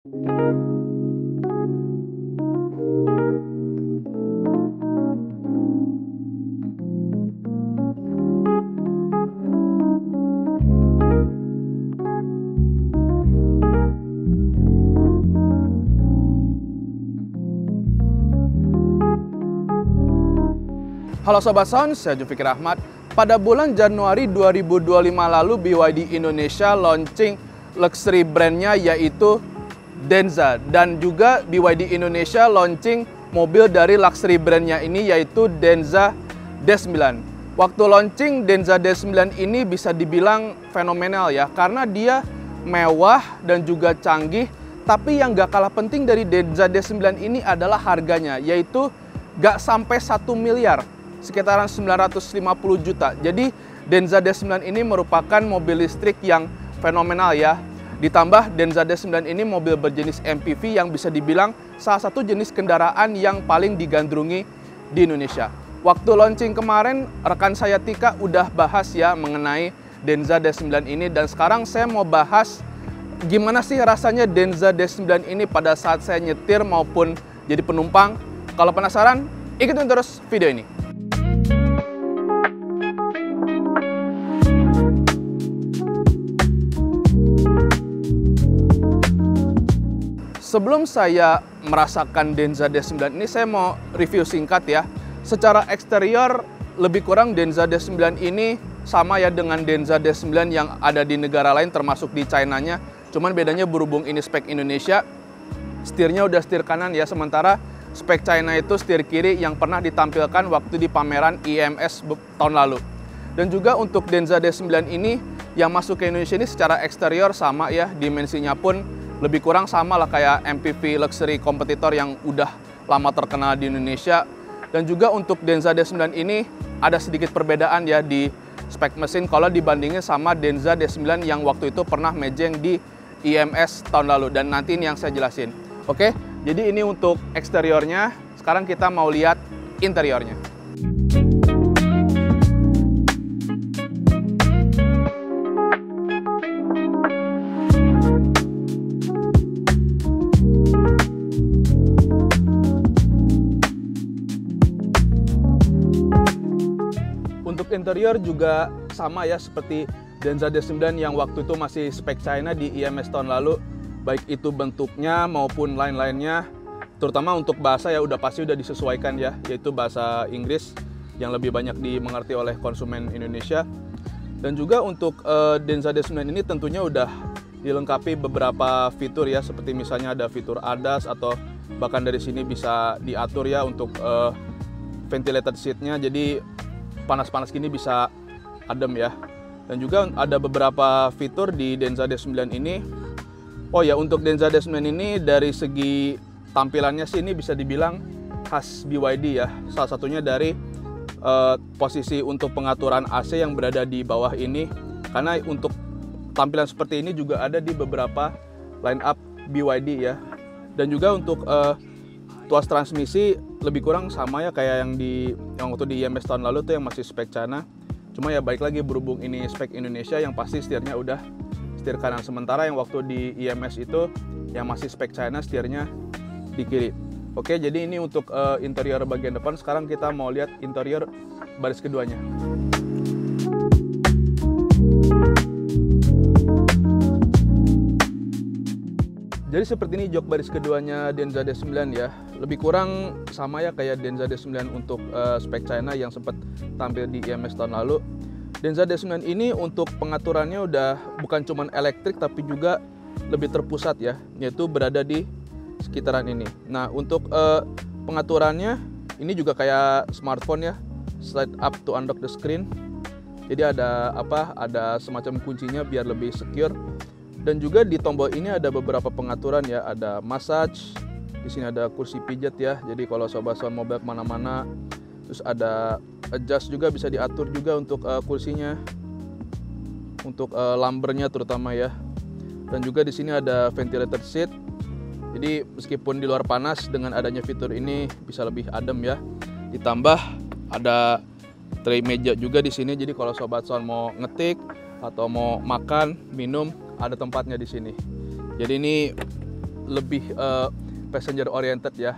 Halo Sobat Sound, saya Jufikir Ahmad. Pada bulan Januari 2025 lalu, BYD Indonesia launching luxury brandnya yaitu Denza. Dan juga BYD Indonesia launching mobil dari luxury brandnya ini yaitu Denza D9. Waktu launching Denza D9 ini bisa dibilang fenomenal ya, karena dia mewah dan juga canggih. Tapi yang gak kalah penting dari Denza D9 ini adalah harganya, yaitu gak sampai 1 miliar. Sekitaran 950 juta. Jadi Denza D9 ini merupakan mobil listrik yang fenomenal ya. Ditambah Denza D9 ini mobil berjenis MPV yang bisa dibilang salah satu jenis kendaraan yang paling digandrungi di Indonesia. Waktu launching kemarin, rekan saya Tika udah bahas ya mengenai Denza D9 ini, dan sekarang saya mau bahas gimana sih rasanya Denza D9 ini pada saat saya nyetir maupun jadi penumpang. Kalau penasaran, ikutin terus video ini. Sebelum saya merasakan Denza D9 ini, saya mau review singkat ya. Secara eksterior, lebih kurang Denza D9 ini sama ya dengan Denza D9 yang ada di negara lain, termasuk di China-nya. Cuman bedanya berhubung ini spek Indonesia, setirnya udah setir kanan ya, sementara spek China itu setir kiri yang pernah ditampilkan waktu di pameran IMS tahun lalu. Dan juga untuk Denza D9 ini yang masuk ke Indonesia ini secara eksterior sama ya, dimensinya pun lebih kurang sama lah kayak MPV luxury kompetitor yang udah lama terkenal di Indonesia. Dan juga untuk Denza D9 ini ada sedikit perbedaan ya di spek mesin kalau dibandingin sama Denza D9 yang waktu itu pernah mejeng di IMS tahun lalu. Dan nanti ini yang saya jelasin. Oke, jadi ini untuk eksteriornya. Sekarang kita mau lihat interiornya. Untuk interior juga sama ya seperti Denza D9 yang waktu itu masih spek China di IMS tahun lalu. Baik itu bentuknya maupun lain-lainnya, terutama untuk bahasa ya udah pasti udah disesuaikan ya, yaitu bahasa Inggris yang lebih banyak dimengerti oleh konsumen Indonesia. Dan juga untuk Denza D9 ini tentunya udah dilengkapi beberapa fitur ya, seperti misalnya ada fitur ADAS atau bahkan dari sini bisa diatur ya untuk ventilated seatnya, jadi panas-panas gini bisa adem ya. Dan juga ada beberapa fitur di Denza D9 ini. Oh ya, untuk Denza D9 ini dari segi tampilannya sih ini bisa dibilang khas BYD ya. Salah satunya dari posisi untuk pengaturan AC yang berada di bawah ini. Karena untuk tampilan seperti ini juga ada di beberapa line up BYD ya. Dan juga untuk tuas transmisi lebih kurang sama ya kayak yang waktu di IMS tahun lalu tuh yang masih spek China. Cuma ya balik lagi berhubung ini spek Indonesia yang pasti setirnya udah setir kanan, sementara yang waktu di IMS itu yang masih spek China setirnya di kiri. Oke, jadi ini untuk interior bagian depan. Sekarang kita mau lihat interior baris keduanya. Jadi seperti ini jok baris keduanya Denza D9 ya. Lebih kurang sama ya kayak Denza D9 untuk spek China yang sempat tampil di IMS tahun lalu. Denza D9 ini untuk pengaturannya udah bukan cuma elektrik tapi juga lebih terpusat ya, yaitu berada di sekitaran ini. Nah, untuk pengaturannya ini juga kayak smartphone ya, slide up to unlock the screen. Jadi ada ada semacam kuncinya biar lebih secure. Dan juga di tombol ini ada beberapa pengaturan ya, ada massage, di sini ada kursi pijat ya. Jadi kalau sobat sound mau belok kemana-mana, terus ada adjust juga bisa diatur juga untuk kursinya, untuk lumbarnya terutama ya. Dan juga di sini ada ventilated seat. Jadi meskipun di luar panas, dengan adanya fitur ini bisa lebih adem ya. Ditambah ada tray meja juga di sini. Jadi kalau sobat sound mau ngetik atau mau makan, minum, ada tempatnya di sini. Jadi ini lebih passenger oriented ya.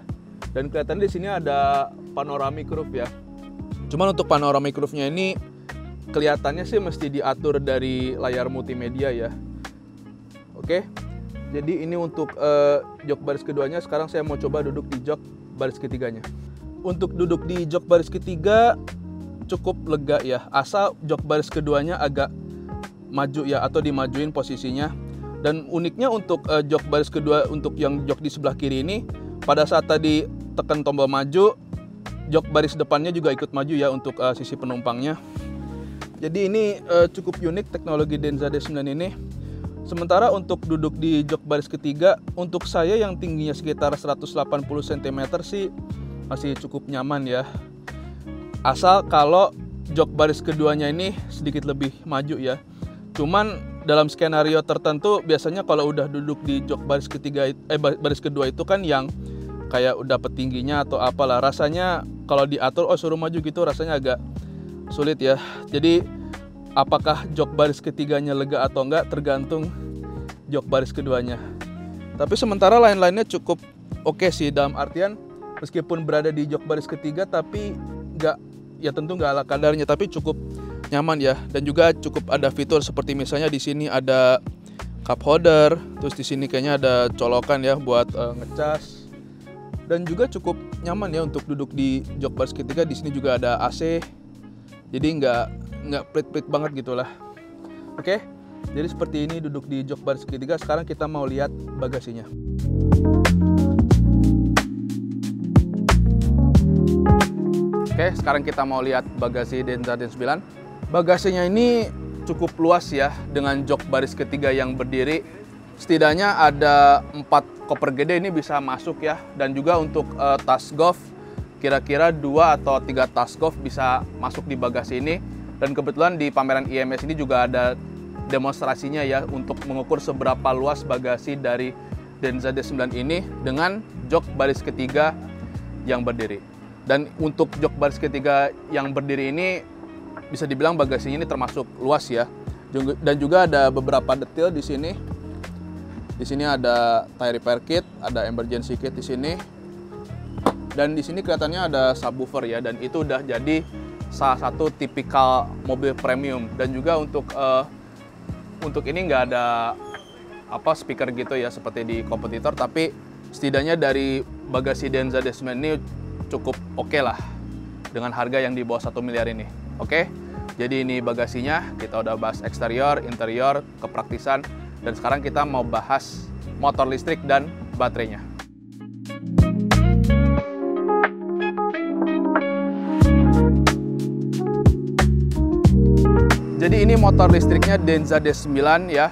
Dan kelihatannya di sini ada panoramic roof ya. Cuman untuk panoramic roof-nya ini kelihatannya sih mesti diatur dari layar multimedia ya. Oke. Jadi ini untuk jok baris keduanya. Sekarang saya mau coba duduk di jok baris ketiganya. Untuk duduk di jok baris ketiga cukup lega ya. Asal jok baris keduanya agak maju ya, atau dimajuin posisinya. Dan uniknya untuk jok baris kedua, untuk yang jok di sebelah kiri ini, pada saat tadi tekan tombol maju, jok baris depannya juga ikut maju ya untuk sisi penumpangnya. Jadi ini cukup unik teknologi Denza D9 ini. Sementara untuk duduk di jok baris ketiga, untuk saya yang tingginya sekitar 180 cm sih masih cukup nyaman ya. Asal kalau jok baris keduanya ini sedikit lebih maju ya. Cuman dalam skenario tertentu biasanya kalau udah duduk di jok baris ketiga, baris kedua itu kan yang kayak udah petingginya atau apalah, rasanya kalau diatur suruh maju gitu rasanya agak sulit ya. Jadi apakah jok baris ketiganya lega atau enggak tergantung jok baris keduanya. Tapi sementara lain-lainnya cukup oke sih, dalam artian meskipun berada di jok baris ketiga tapi enggak, ya tentu enggak ala kadarnya, tapi cukup nyaman ya. Dan juga cukup ada fitur seperti misalnya di sini ada cup holder, terus di sini kayaknya ada colokan ya buat ngecas. Dan juga cukup nyaman ya untuk duduk di jok baris ketiga. Di sini juga ada AC. Jadi nggak pelit-pelit banget gitulah. Oke, jadi seperti ini duduk di jok baris ketiga. Sekarang kita mau lihat bagasinya. Oke, sekarang kita mau lihat bagasi Denza D9. Bagasinya ini cukup luas ya, dengan jok baris ketiga yang berdiri. Setidaknya ada 4 koper gede ini bisa masuk ya. Dan juga untuk tas golf, kira-kira 2 atau 3 tas golf bisa masuk di bagasi ini. Dan kebetulan di pameran IMS ini juga ada demonstrasinya ya, untuk mengukur seberapa luas bagasi dari Denza D9 ini dengan jok baris ketiga yang berdiri. Dan untuk jok baris ketiga yang berdiri ini bisa dibilang bagasinya ini termasuk luas ya. Dan juga ada beberapa detail di sini. Di sini ada tire repair kit, ada emergency kit di sini. Dan di sini kelihatannya ada subwoofer ya, dan itu udah jadi salah satu tipikal mobil premium. Dan juga untuk ini nggak ada speaker gitu ya seperti di kompetitor, tapi setidaknya dari bagasi Denza D9 ini cukup oke lah dengan harga yang di bawah 1 miliar ini. Oke, jadi ini bagasinya. Kita udah bahas eksterior, interior, kepraktisan, dan sekarang kita mau bahas motor listrik dan baterainya. Jadi ini motor listriknya Denza D9 ya.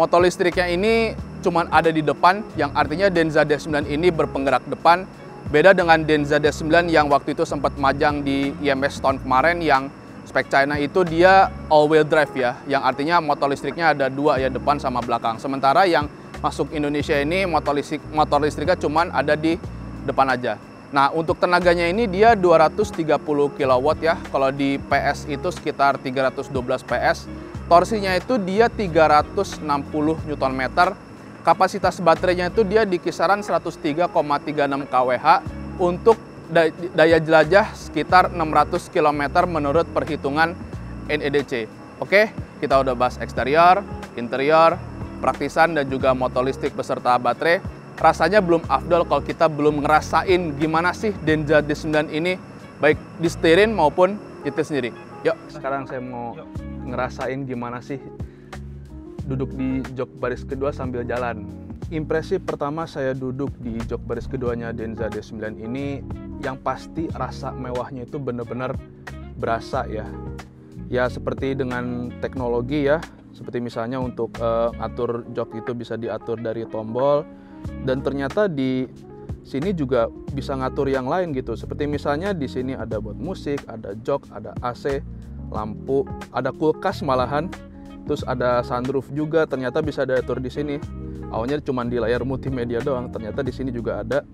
Motor listriknya ini cuman ada di depan, yang artinya Denza D9 ini berpenggerak depan. Beda dengan Denza D9 yang waktu itu sempat majang di IMS tahun kemarin, yang spek China itu dia all wheel drive ya, yang artinya motor listriknya ada 2 ya, depan sama belakang. Sementara yang masuk Indonesia ini motor listriknya cuman ada di depan aja. Nah, untuk tenaganya ini dia 230 kW ya. Kalau di PS itu sekitar 312 PS. Torsinya itu dia 360 Nm. Kapasitas baterainya itu dia di kisaran 103,36 kWh untuk daya jelajah sekitar 600 km menurut perhitungan NEDC. Oke, kita udah bahas eksterior, interior, praktisan, dan juga motor listrik beserta baterai. Rasanya belum afdol kalau kita belum ngerasain gimana sih Denza D9 ini, baik di steering maupun itu sendiri. Yuk, sekarang saya mau ngerasain gimana sih duduk di jok baris kedua sambil jalan. Impresi pertama saya duduk di jok baris keduanya Denza D9 ini, yang pasti rasa mewahnya itu benar-benar berasa ya. Ya seperti dengan teknologi ya, seperti misalnya untuk atur jok itu bisa diatur dari tombol. Dan ternyata di sini juga bisa ngatur yang lain gitu. Seperti misalnya di sini ada buat musik, ada jok, ada AC, lampu, ada kulkas malahan. Terus ada sunroof juga, ternyata bisa diatur di sini. Awalnya cuma di layar multimedia doang, ternyata di sini juga ada.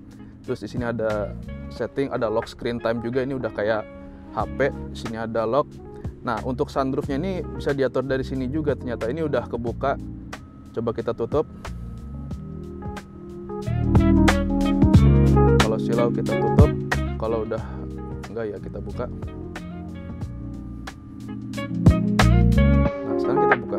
Terus di sini ada setting, ada lock screen time juga, ini udah kayak HP. Di sini ada lock. Nah, untuk sunroofnya ini bisa diatur dari sini juga, ternyata ini udah kebuka. Coba kita tutup. silau kita tutup. Kalau udah enggak ya kita buka. Nah, sekarang kita buka.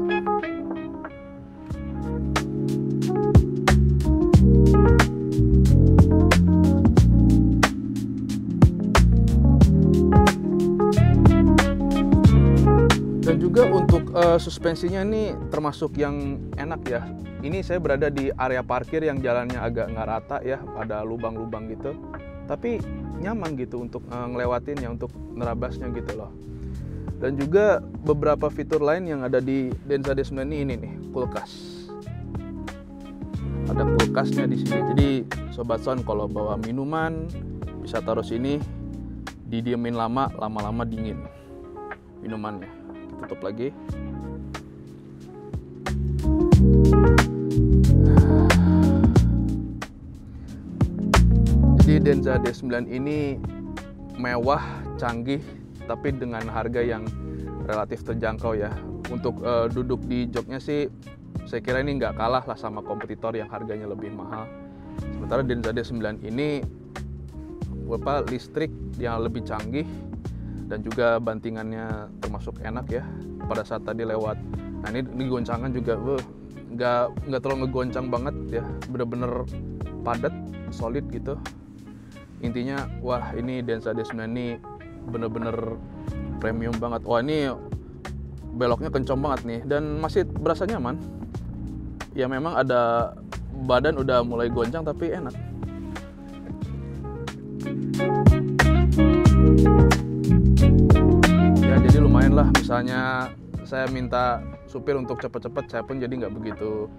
Dan juga untuk suspensinya ini termasuk yang enak ya. Ini saya berada di area parkir yang jalannya agak nggak rata ya, ada lubang-lubang gitu. Tapi nyaman gitu untuk ngelewatinnya, untuk nerabasnya gitu loh. Dan juga beberapa fitur lain yang ada di Denza D9 ini nih, kulkas. Ada kulkasnya di sini. Jadi Sobat Sound kalau bawa minuman bisa taruh sini, didiemin lama-lama dingin minumannya. Tutup lagi. Jadi Denza D9 ini mewah, canggih, tapi dengan harga yang relatif terjangkau ya. Untuk duduk di joknya sih saya kira ini nggak kalah lah sama kompetitor yang harganya lebih mahal. Sementara Denza D9 ini listrik yang lebih canggih dan juga bantingannya termasuk enak ya. Pada saat tadi lewat, nah ini goncangan juga nggak terlalu ngegoncang banget ya, bener-bener padat, solid gitu. Intinya wah ini Denza D9 ini bener-bener premium banget. Wah ini beloknya kencang banget nih dan masih berasa nyaman. Ya memang ada badan udah mulai goncang tapi enak. Ya jadi lumayan lah, misalnya saya minta supir untuk cepet-cepet, saya pun jadi nggak begitu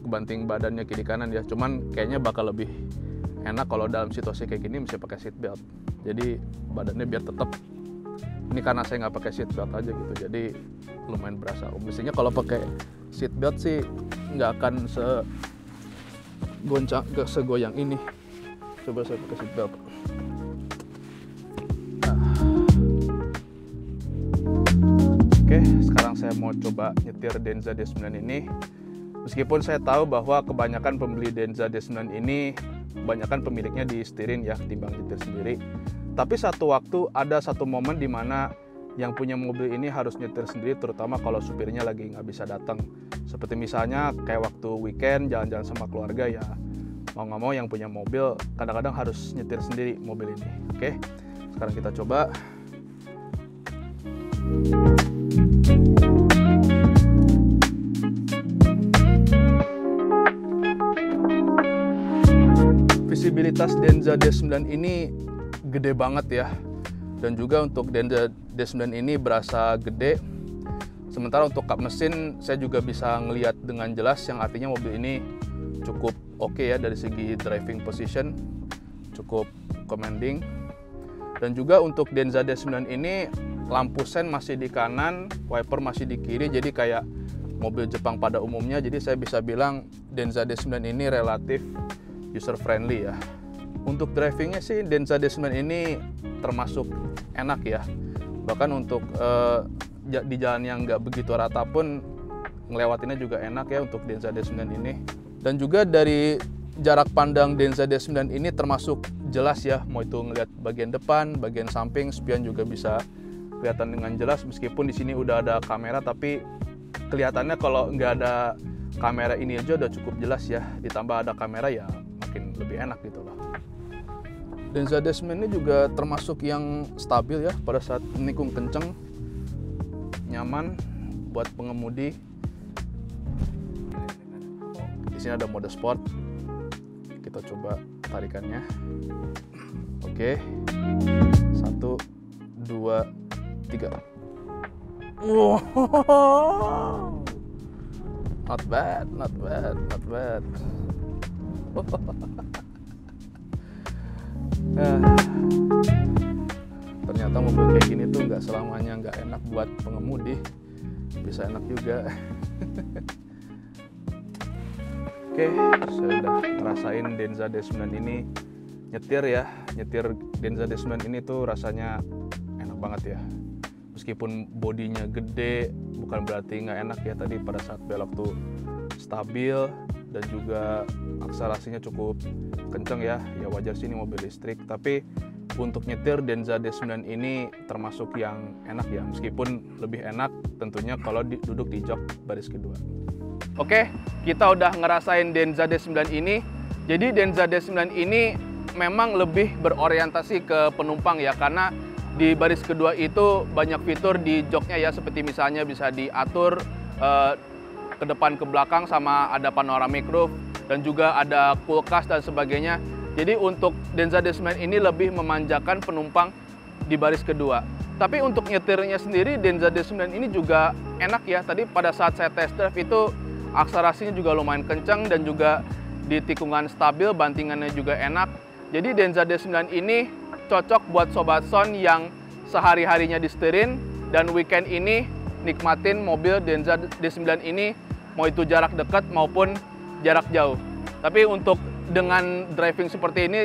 kebanting badannya kiri kanan ya. Cuman kayaknya bakal lebih enak kalau dalam situasi kayak gini mesti pakai seat belt. Jadi badannya biar tetap, ini karena saya nggak pakai seat belt aja gitu, jadi lumayan berasa. Mestinya kalau pakai seat belt sih nggak akan segoyang ini. Coba saya pakai seat belt. Oke, sekarang saya mau coba nyetir Denza D9 ini. Meskipun saya tahu bahwa kebanyakan pembeli Denza D9 ini kebanyakan pemiliknya disetirin ya, ketimbang nyetir sendiri. Tapi satu waktu ada satu momen di mana yang punya mobil ini harus nyetir sendiri, terutama kalau supirnya lagi nggak bisa datang. Seperti misalnya kayak waktu weekend jalan-jalan sama keluarga ya, mau nggak mau yang punya mobil kadang-kadang harus nyetir sendiri mobil ini. Oke, sekarang kita coba. Visibilitas Denza D9 ini gede banget ya, dan juga untuk Denza D9 ini berasa gede. Sementara untuk kap mesin saya juga bisa ngelihat dengan jelas, yang artinya mobil ini cukup oke ya dari segi driving position, cukup commanding. Dan juga untuk Denza D9 ini lampu sen masih di kanan, wiper masih di kiri, jadi kayak mobil Jepang pada umumnya. Jadi saya bisa bilang Denza D9 ini relatif user friendly ya. Untuk drivingnya sih Denza D9 ini termasuk enak ya. Bahkan untuk di jalan yang nggak begitu rata pun ngelewatinnya juga enak ya untuk Denza D9 ini. Dan juga dari jarak pandang Denza D9 ini termasuk jelas ya, mau itu ngelihat bagian depan, bagian samping, spion juga bisa kelihatan dengan jelas. Meskipun di sini udah ada kamera, tapi kelihatannya kalau nggak ada kamera ini aja udah cukup jelas ya. Ditambah ada kamera ya makin lebih enak gitu loh. Denza D9 ini juga termasuk yang stabil ya, pada saat menikung kenceng, nyaman buat pengemudi. Di sini ada mode sport. Kita coba tarikannya. Oke. 1, 2, 3. Wow. Not bad, not bad, not bad. Ternyata mobil kayak gini tuh nggak selamanya nggak enak buat pengemudi, bisa enak juga. Oke, saya udah ngerasain Denza D9 ini nyetir ya. Nyetir Denza D9 ini tuh rasanya enak banget ya. Meskipun bodinya gede, bukan berarti nggak enak ya. Tadi pada saat belok tuh stabil, dan juga akselerasinya cukup kenceng ya. Ya wajar sih ini mobil listrik, tapi untuk nyetir Denza D9 ini termasuk yang enak ya, meskipun lebih enak tentunya kalau duduk di jok baris kedua. Oke, kita udah ngerasain Denza D9 ini. Jadi Denza D9 ini memang lebih berorientasi ke penumpang ya, karena di baris kedua itu banyak fitur di joknya ya, seperti misalnya bisa diatur ke depan ke belakang, sama ada panoramic roof, dan juga ada kulkas dan sebagainya. Jadi untuk Denza D9 ini lebih memanjakan penumpang di baris kedua. Tapi untuk nyetirnya sendiri Denza D9 ini juga enak ya. Tadi pada saat saya test drive itu akselerasinya juga lumayan kencang dan juga di tikungan stabil, bantingannya juga enak. Jadi Denza D9 ini cocok buat Sobat Son yang sehari-harinya disetirin dan weekend ini nikmatin mobil Denza D9 ini, mau itu jarak dekat maupun jarak jauh. Tapi untuk dengan driving seperti ini,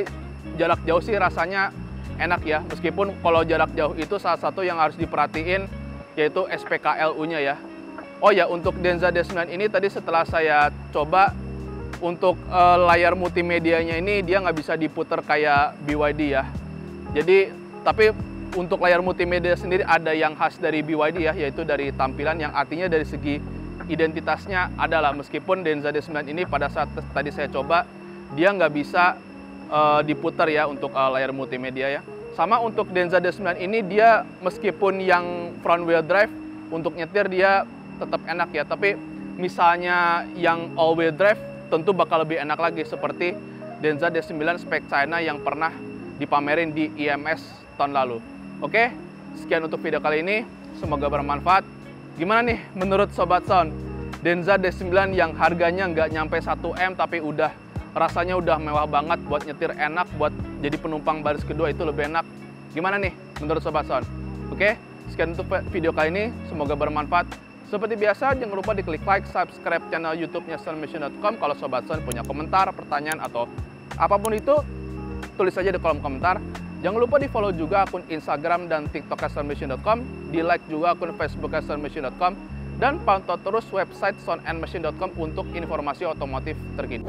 jarak jauh sih rasanya enak ya, meskipun kalau jarak jauh itu salah satu yang harus diperhatiin yaitu SPKLU-nya ya. Oh ya, untuk Denza D9 ini tadi setelah saya coba, untuk layar multimedianya ini dia nggak bisa diputer kayak BYD ya. Jadi, tapi untuk layar multimedia sendiri ada yang khas dari BYD ya, yaitu dari tampilan, yang artinya dari segi identitasnya adalah, meskipun Denza D9 ini pada saat tadi saya coba, dia nggak bisa diputar ya untuk layar multimedia ya. Sama untuk Denza D9 ini, dia meskipun yang front wheel drive, untuk nyetir dia tetap enak ya, tapi misalnya yang all wheel drive tentu bakal lebih enak lagi, seperti Denza D9 spek China yang pernah dipamerin di IMS tahun lalu. Oke, sekian untuk video kali ini, semoga bermanfaat. Gimana nih menurut Sobat Son? Denza D9 yang harganya nggak nyampe 1M tapi rasanya udah mewah banget, buat nyetir enak, buat jadi penumpang baris kedua itu lebih enak. Gimana nih menurut Sobat Son? Oke, sekian untuk video kali ini, semoga bermanfaat. Seperti biasa, jangan lupa diklik like, subscribe channel YouTube-nya sonmachine.com. Kalau Sobat Son punya komentar, pertanyaan, atau apapun itu, tulis saja di kolom komentar. Jangan lupa di follow juga akun Instagram dan TikTok sonmachine.com, di like juga akun Facebook sonmachine.com, dan pantau terus website sonandmachine.com untuk informasi otomotif terkini.